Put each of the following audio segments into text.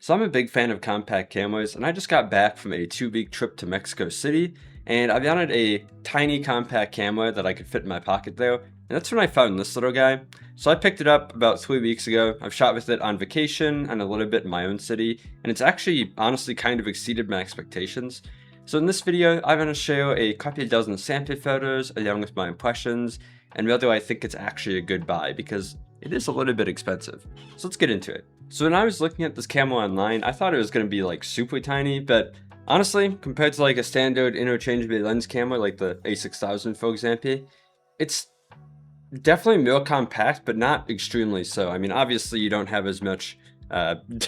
So I'm a big fan of compact cameras, and I just got back from a 2-week trip to Mexico City, and I wanted a tiny compact camera that I could fit in my pocket there, and that's when I found this little guy. So I picked it up about 3 weeks ago. I've shot with it on vacation and a little bit in my own city, and it's actually honestly kind of exceeded my expectations. So in this video, I'm going to share a couple of dozen sample photos along with my impressions, and whether I think it's actually a good buy, because it is a little bit expensive. So let's get into it. So when I was looking at this camera online, I thought it was going to be like super tiny, but honestly, compared to like a standard interchangeable lens camera like the A6000 for example, it's definitely more compact, but not extremely so. I mean, obviously you don't have as much, the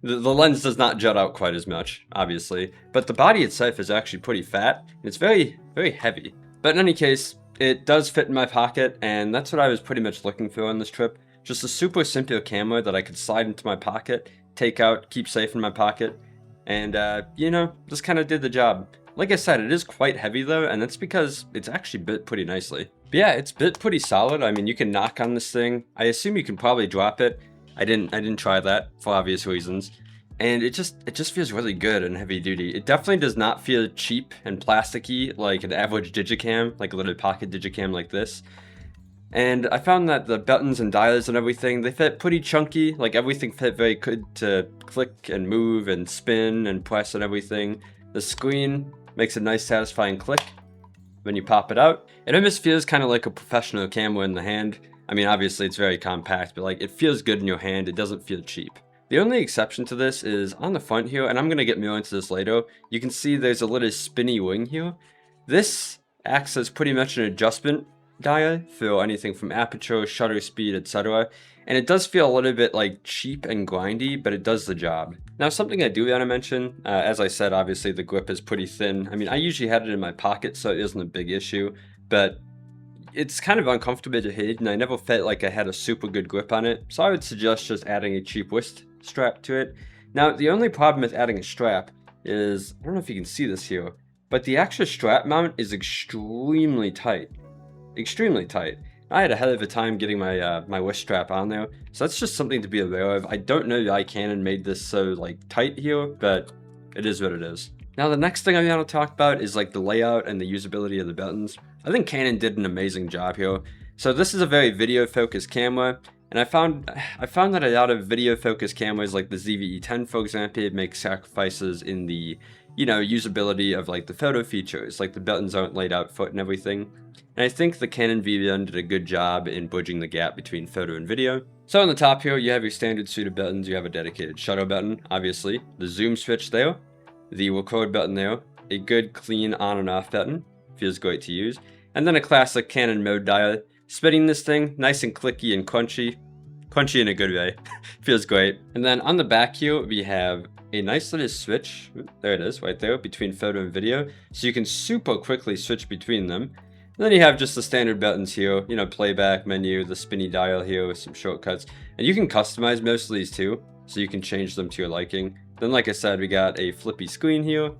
lens does not jut out quite as much, obviously, but the body itself is actually pretty fat, and it's very, very heavy. But in any case, it does fit in my pocket, and that's what I was pretty much looking for on this trip. Just a super simple camera that I could slide into my pocket, take out, keep safe in my pocket, and, you know, just kind of did the job. Like I said, it is quite heavy though, and that's because it's actually bit pretty nicely. But yeah, it's bit pretty solid. I mean, you can knock on this thing. I assume you can probably drop it. I didn't try that for obvious reasons. And it just feels really good and heavy duty. It definitely does not feel cheap and plasticky like an average digicam, like a little pocket digicam like this. And I found that the buttons and dials and everything, they fit pretty chunky. Like everything fit very good to click and move and spin and press and everything. The screen makes a nice satisfying click when you pop it out. It almost feels kind of like a professional camera in the hand. I mean, obviously it's very compact, but like it feels good in your hand. It doesn't feel cheap. The only exception to this is on the front here, and I'm going to get more into this later. You can see there's a little spinny wing here. This acts as pretty much an adjustment dial for anything from aperture, shutter speed, etc. And it does feel a little bit like cheap and grindy, but it does the job. Now, something I do want to mention, as I said, obviously the grip is pretty thin. I mean, I usually had it in my pocket, so it isn't a big issue, but it's kind of uncomfortable to hold, and I never felt like I had a super good grip on it, so I would suggest just adding a cheap wrist strap to it. Now, the only problem with adding a strap is, I don't know if you can see this here, but the actual strap mount is extremely tight. Extremely tight. I had a hell of a time getting my my wrist strap on there, so that's just something to be aware of. I don't know why Canon made this so like tight here, but it is what it is. Now the next thing I want to talk about is like the layout and the usability of the buttons. I think Canon did an amazing job here. So this is a very video focused camera, and I found that a lot of video focused cameras like the ZV-E10 for example make sacrifices in the, you know, usability of like the photo features, like the buttons aren't laid out foot and everything. And I think the Canon V1 did a good job in bridging the gap between photo and video. So on the top here, you have your standard suite of buttons. You have a dedicated shutter button, obviously, the zoom switch there, the record button there, a good clean on and off button, feels great to use, and then a classic Canon mode dial. Spinning this thing, nice and clicky and crunchy in a good way, feels great. And then on the back here, we have a nice little switch, there it is, right there, between photo and video, so you can super quickly switch between them. And then you have just the standard buttons here, you know, playback, menu, the spinny dial here with some shortcuts. And you can customize most of these too, so you can change them to your liking. Then like I said, we got a flippy screen here,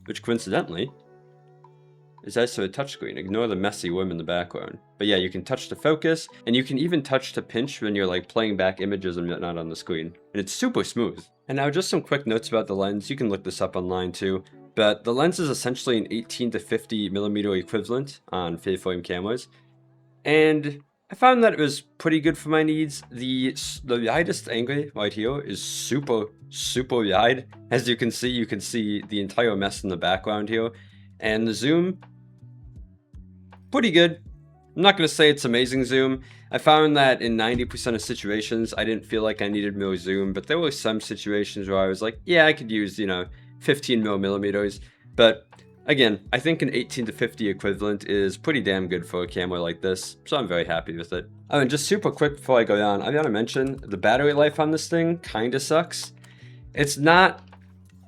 which coincidentally is also a touchscreen. Ignore the messy worm in the background. But yeah, you can touch to focus, and you can even touch to pinch when you're like playing back images and whatnot on the screen. And it's super smooth. And now just some quick notes about the lens. You can look this up online too. But the lens is essentially an 18 to 50 millimeter equivalent on full frame cameras. And I found that it was pretty good for my needs. The widest angle right here is super wide. As you can see the entire mess in the background here. And the zoom, pretty good. I'm not going to say it's amazing zoom. I found that in 90% of situations, I didn't feel like I needed more zoom, but there were some situations where I was like, yeah, I could use, you know, 15 millimeters. But again, I think an 18 to 50 equivalent is pretty damn good for a camera like this, so I'm very happy with it. Oh, and just super quick before I go on, I gotta mention, the battery life on this thing kinda sucks. It's not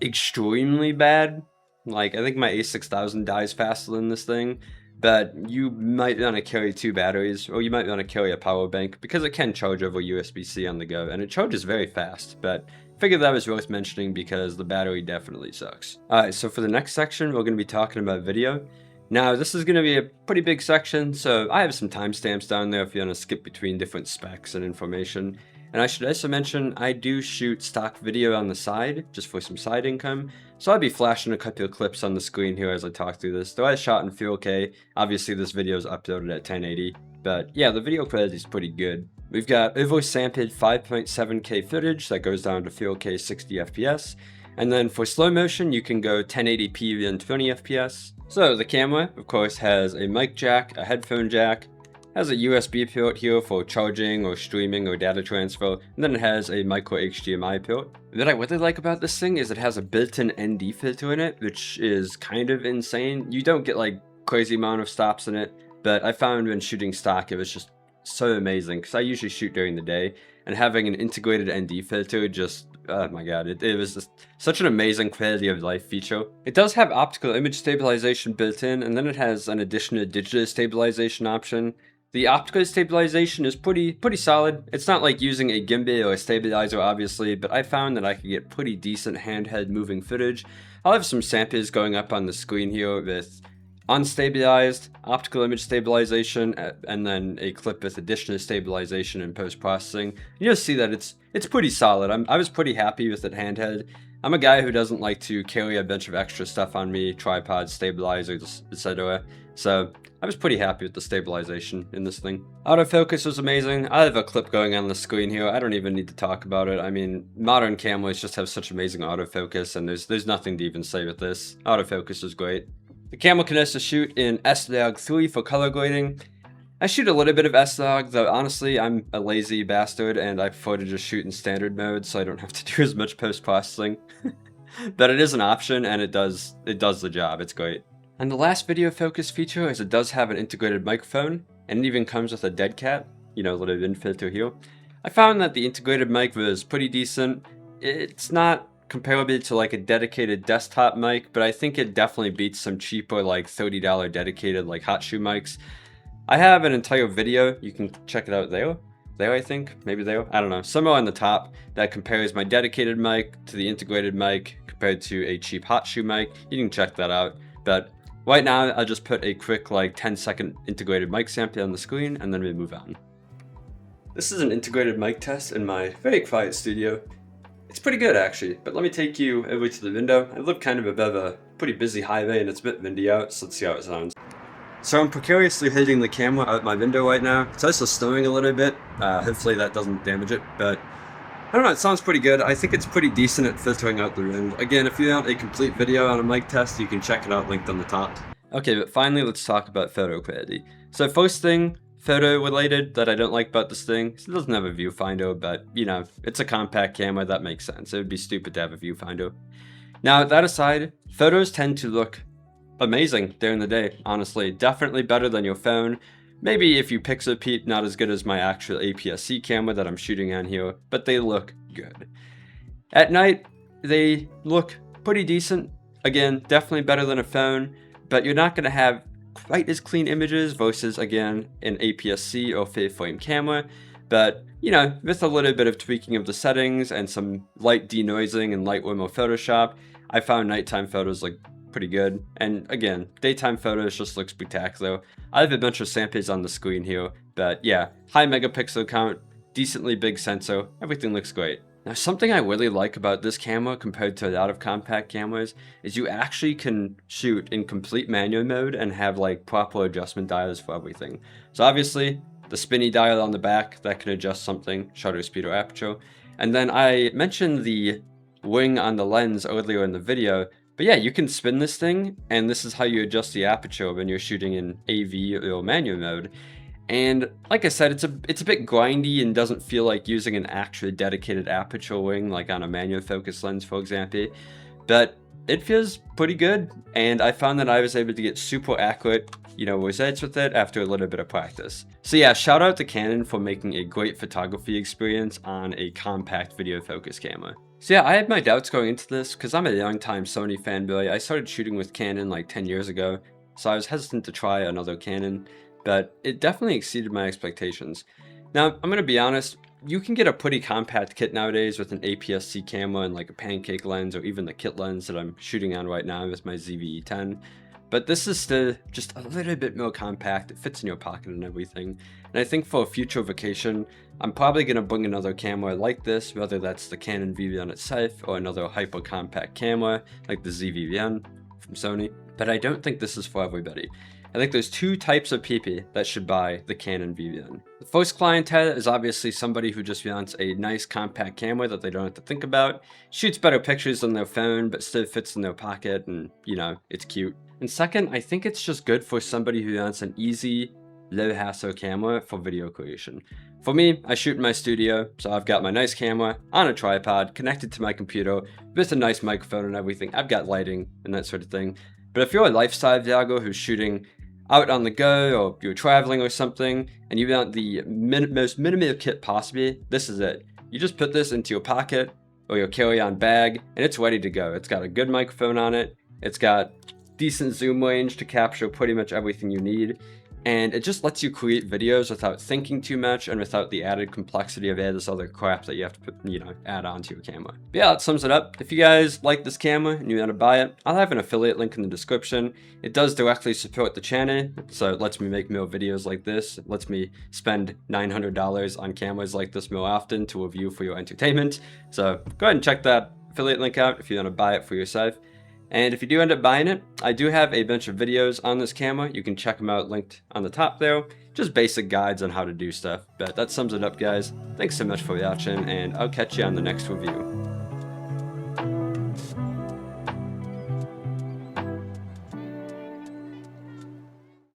extremely bad. Like, I think my A6000 dies faster than this thing, but you might want to carry 2 batteries, or you might want to carry a power bank, because it can charge over USB-C on the go, and it charges very fast, but I figured that was worth mentioning because the battery definitely sucks. Alright, so for the next section, we're going to be talking about video. Now, this is going to be a pretty big section, so I have some timestamps down there if you want to skip between different specs and information. And I should also mention, I do shoot stock video on the side, just for some side income. So I'll be flashing a couple of clips on the screen here as I talk through this. Though I shot in 4K, obviously this video is uploaded at 1080. But yeah, the video quality is pretty good. We've got oversampled 5.7K footage that goes down to 4K 60 FPS. And then for slow motion, you can go 1080p and 20 FPS. So the camera, of course, has a mic jack, a headphone jack, has a USB port here for charging or streaming or data transfer, and then it has a micro HDMI port. What I really like about this thing is it has a built-in ND filter in it, which is kind of insane. You don't get like crazy amount of stops in it, but I found when shooting stock, it was just so amazing because I usually shoot during the day, and having an integrated ND filter just, oh my god, it was just such an amazing quality of life feature. It does have optical image stabilization built in, and then it has an additional digital stabilization option. The optical stabilization is pretty solid. It's not like using a gimbal or a stabilizer, obviously, but I found that I could get pretty decent handheld moving footage. I'll have some samples going up on the screen here with unstabilized optical image stabilization, and then a clip with additional stabilization and post-processing. You'll see that it's pretty solid. I was pretty happy with it handheld. I'm a guy who doesn't like to carry a bunch of extra stuff on me, tripods, stabilizers, etc. So I was pretty happy with the stabilization in this thing. Autofocus was amazing. I have a clip going on the screen here. I don't even need to talk about it. I mean, modern cameras just have such amazing autofocus, and there's nothing to even say with this. Autofocus is great. The camera can also shoot in S-Log3 for color grading. I shoot a little bit of S-Log, though honestly I'm a lazy bastard and I prefer to just shoot in standard mode so I don't have to do as much post-processing. But it is an option and it does the job, it's great. And the last video focus feature is it does have an integrated microphone, and it even comes with a dead cat, you know, a little in filter here. I found that the integrated mic was pretty decent. It's not comparable to like a dedicated desktop mic, but I think it definitely beats some cheaper like $30 dedicated like hot shoe mics. I have an entire video, you can check it out there I think, maybe there, I don't know, somewhere on the top that compares my dedicated mic to the integrated mic compared to a cheap hot shoe mic. You can check that out, but right now I'll just put a quick like 10-second integrated mic sample on the screen and then we move on. This is an integrated mic test in my very quiet studio. It's pretty good actually, but let me take you over to the window. I live kind of above a pretty busy highway and it's a bit windy out, so let's see how it sounds. So I'm precariously holding the camera out my window right now. It's also snowing a little bit. Hopefully that doesn't damage it, but I don't know, it sounds pretty good. I think it's pretty decent at filtering out the wind. Again, if you want a complete video on a mic test, you can check it out linked on the top. Okay, but finally let's talk about photo quality. So first thing, photo related that I don't like about this thing, it doesn't have a viewfinder, but you know, it's a compact camera, that makes sense. It would be stupid to have a viewfinder. Now that aside, photos tend to look amazing during the day, honestly. Definitely better than your phone. Maybe if you pixel peep, not as good as my actual APS-C camera that I'm shooting on here, but they look good. At night, they look pretty decent. Again, definitely better than a phone, but you're not going to have quite as clean images versus, again, an APS-C or full-frame camera. But, you know, with a little bit of tweaking of the settings and some light denoising and Lightroom or Photoshop, I found nighttime photos look pretty good. And again, daytime photos just look spectacular. I have a bunch of samples on the screen here, but yeah, high megapixel count, decently big sensor, everything looks great. Now something I really like about this camera compared to a lot of compact cameras is you actually can shoot in complete manual mode and have like proper adjustment dials for everything. So obviously the spinny dial on the back that can adjust something, shutter speed or aperture. And then I mentioned the wing on the lens earlier in the video. But yeah, you can spin this thing, and this is how you adjust the aperture when you're shooting in AV or manual mode. And like I said, it's a bit grindy and doesn't feel like using an actual dedicated aperture wing, like on a manual focus lens, for example. But it feels pretty good, and I found that I was able to get super accurate, you know, results with it after a little bit of practice. So yeah, shout out to Canon for making a great photography experience on a compact video focus camera. So yeah, I had my doubts going into this because I'm a long-time Sony fanboy. I started shooting with Canon like 10 years ago, so I was hesitant to try another Canon, but it definitely exceeded my expectations. Now, I'm going to be honest, you can get a pretty compact kit nowadays with an APS-C camera and like a pancake lens or even the kit lens that I'm shooting on right now with my ZV-E10. But this is still just a little bit more compact, it fits in your pocket and everything. And I think for a future vacation, I'm probably going to bring another camera like this, whether that's the Canon V1 itself or another hyper compact camera like the ZV-1 from Sony, but I don't think this is for everybody. I think there's two types of people that should buy the Canon V1. The first clientele is obviously somebody who just wants a nice compact camera that they don't have to think about, shoots better pictures on their phone but still fits in their pocket and, you know, it's cute. And second, I think it's just good for somebody who wants an easy, low hassle camera for video creation. For me, I shoot in my studio, so I've got my nice camera on a tripod connected to my computer with a nice microphone and everything. I've got lighting and that sort of thing. But if you're a lifestyle vlogger who's shooting out on the go, or you're traveling or something, and you want the most minimal kit possible, this is it. You just put this into your pocket or your carry-on bag, and it's ready to go. It's got a good microphone on it. It's got decent zoom range to capture pretty much everything you need. And it just lets you create videos without thinking too much and without the added complexity of all this other crap that you have to put, add onto your camera. But yeah, that sums it up. If you guys like this camera and you want to buy it, I'll have an affiliate link in the description. It does directly support the channel, so it lets me make more videos like this. It lets me spend $900 on cameras like this more often to review for your entertainment. So go ahead and check that affiliate link out if you want to buy it for yourself. And if you do end up buying it, I do have a bunch of videos on this camera. You can check them out linked on the top there. Just basic guides on how to do stuff. But that sums it up, guys. Thanks so much for watching, and I'll catch you on the next review.